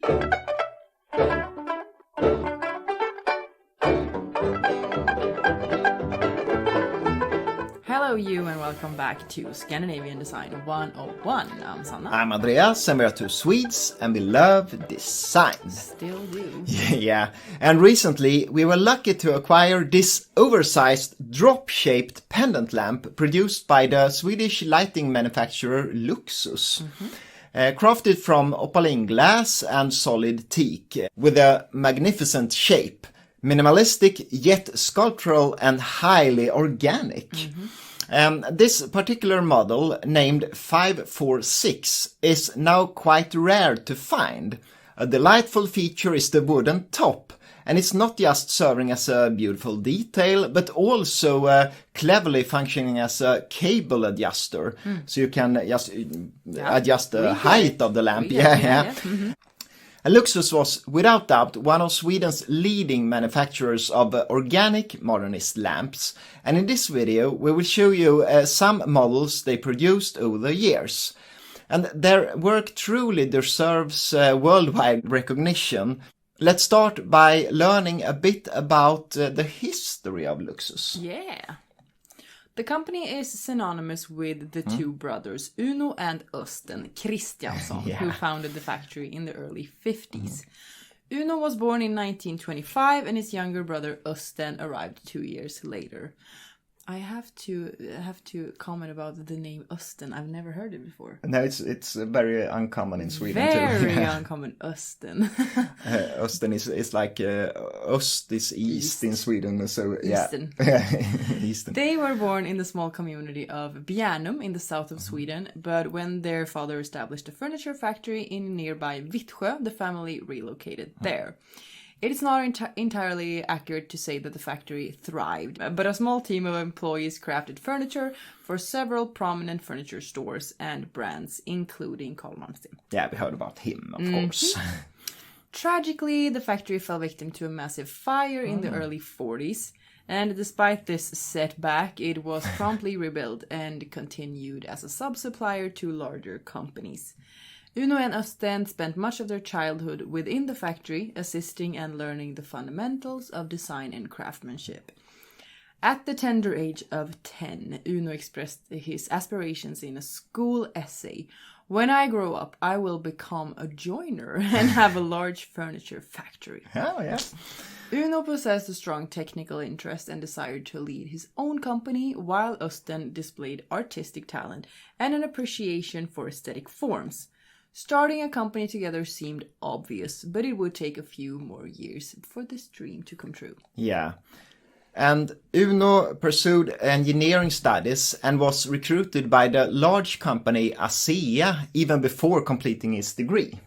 Hello you and welcome back to Scandinavian Design 101. I'm Sanna. I'm Andreas and we are two Swedes and we love design. Still do. Yeah, and recently we were lucky to acquire this oversized drop-shaped pendant lamp produced by the Swedish lighting manufacturer Luxus. Crafted from opaline glass and solid teak with a magnificent shape, minimalistic yet sculptural and highly organic. This particular model, named 546, is now quite rare to find. A delightful feature is the wooden top, and it's not just serving as a beautiful detail, but also cleverly functioning as a cable adjuster, so you can just adjust the height of the lamp. And Luxus was, without doubt, one of Sweden's leading manufacturers of organic modernist lamps. And in this video, we will show you some models they produced over the years. And their work truly deserves worldwide recognition. Let's start by learning a bit about the history of Luxus. Yeah. The company is synonymous with the two brothers Uno and Östen Christiansson, who founded the factory in the early 50s. Uno was born in 1925 and his younger brother Östen arrived 2 years later. I have to comment about the name Östen. I've never heard it before. No, it's very uncommon in Sweden Very uncommon, Östen. Östen is like Öst is east in Sweden, so yeah. Eastern. Eastern. They were born in the small community of Bjärnum in the south of Sweden, but when their father established a furniture factory in nearby Vittsjö, the family relocated there. It is not entirely accurate to say that the factory thrived, but a small team of employees crafted furniture for several prominent furniture stores and brands, including Carl Malmsten. Yeah, we heard about him, of course. Tragically, the factory fell victim to a massive fire in the early 40s, and despite this setback, it was promptly rebuilt and continued as a sub-supplier to larger companies. Uno and Östen spent much of their childhood within the factory, assisting and learning the fundamentals of design and craftsmanship. At the tender age of 10, Uno expressed his aspirations in a school essay. When I grow up, I will become a joiner and have a large furniture factory. Oh, yeah. Uno possessed a strong technical interest and desired to lead his own company, while Östen displayed artistic talent and an appreciation for aesthetic forms. Starting a company together seemed obvious, but it would take a few more years for this dream to come true. Yeah. And Uno pursued engineering studies and was recruited by the large company ASEA even before completing his degree.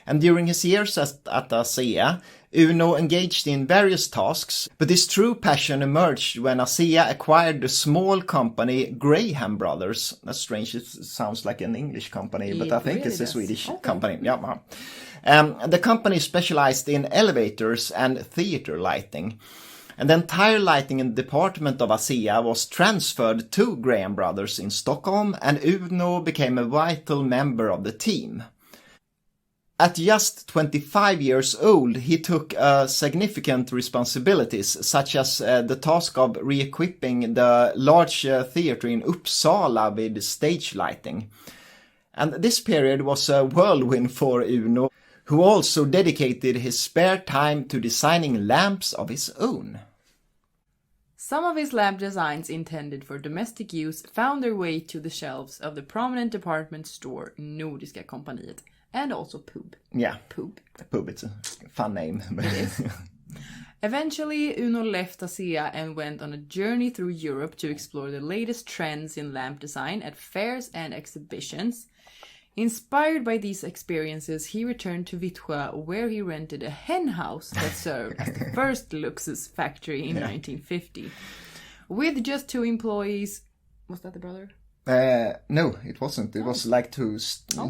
And during his years at ASEA, Uno engaged in various tasks, but his true passion emerged when ASEA acquired the small company Graham Brothers. That's strange, it sounds like an English company, but I think it's a Swedish company. Yeah. The company specialized in elevators and theater lighting. And the entire lighting department of ASEA was transferred to Graham Brothers in Stockholm, and Uno became a vital member of the team. At just 25 years old, he took significant responsibilities, such as the task of re-equipping the large theatre in Uppsala with stage lighting. And this period was a whirlwind for Uno, who also dedicated his spare time to designing lamps of his own. Some of his lamp designs intended for domestic use found their way to the shelves of the prominent department store Nordiska Kompaniet. And also Poob. Yeah. Poob. Poob, it's a fun name. It is. Eventually, Uno left ASEA and went on a journey through Europe to explore the latest trends in lamp design at fairs and exhibitions. Inspired by these experiences, he returned to Vittsjö, where he rented a hen house that served as the first Luxus factory in 1950. With just 2 employees... Was that the brother? No, it wasn't. It was like 2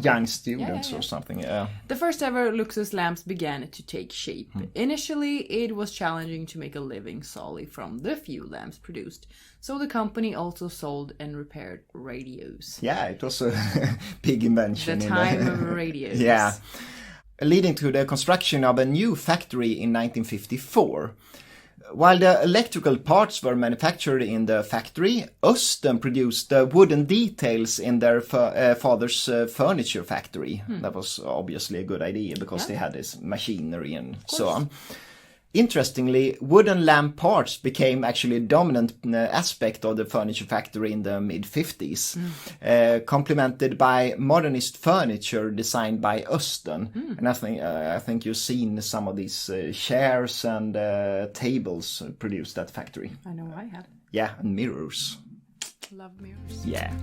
young students or something. The first ever Luxus lamps began to take shape. Initially, it was challenging to make a living solely from the few lamps produced. So the company also sold and repaired radios. Yeah, it was a big invention. The time of radios. Yeah. leading to the construction of a new factory in 1954. While the electrical parts were manufactured in the factory, Östen produced the wooden details in their father's furniture factory. That was obviously a good idea because they had this machinery and so on. Interestingly, wooden lamp parts became actually a dominant aspect of the furniture factory in the mid-50s, complemented by modernist furniture designed by Östen. And I think you've seen some of these chairs and tables produced at the factory. I know I have. Yeah, and mirrors. Love mirrors. Yeah.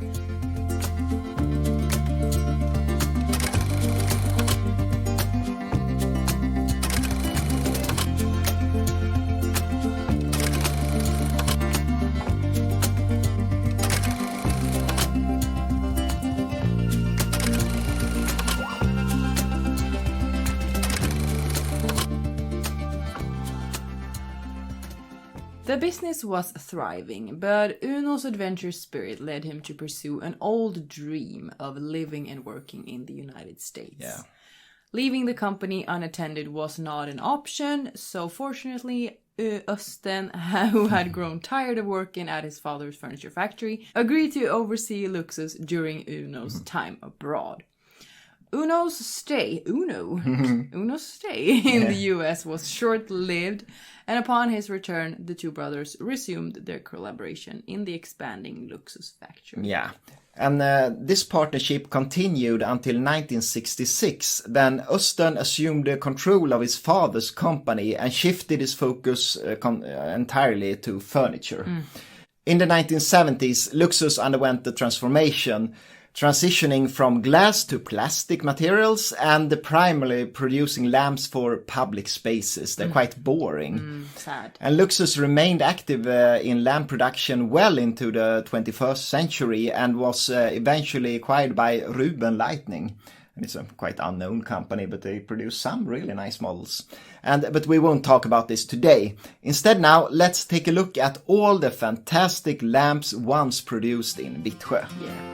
The business was thriving, but Uno's adventurous spirit led him to pursue an old dream of living and working in the United States. Yeah. Leaving the company unattended was not an option, so fortunately, Östen, who had grown tired of working at his father's furniture factory, agreed to oversee Luxus during Uno's time abroad. Uno's stay in the US was short-lived, and upon his return, the two brothers resumed their collaboration in the expanding Luxus factory. Yeah, and this partnership continued until 1966, then Östen assumed the control of his father's company and shifted his focus entirely to furniture. In the 1970s, Luxus underwent the transformation, transitioning from glass to plastic materials and primarily producing lamps for public spaces. They're quite boring. Sad. And Luxus remained active in lamp production well into the 21st century and was eventually acquired by Ruben Lighting. And it's a quite unknown company, but they produce some really nice models. But we won't talk about this today. Instead now, let's take a look at all the fantastic lamps once produced in Vittsjö. Yeah.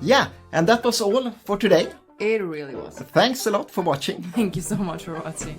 Yeah, and that was all for today. It really was. Thanks a lot for watching. Thank you so much for watching.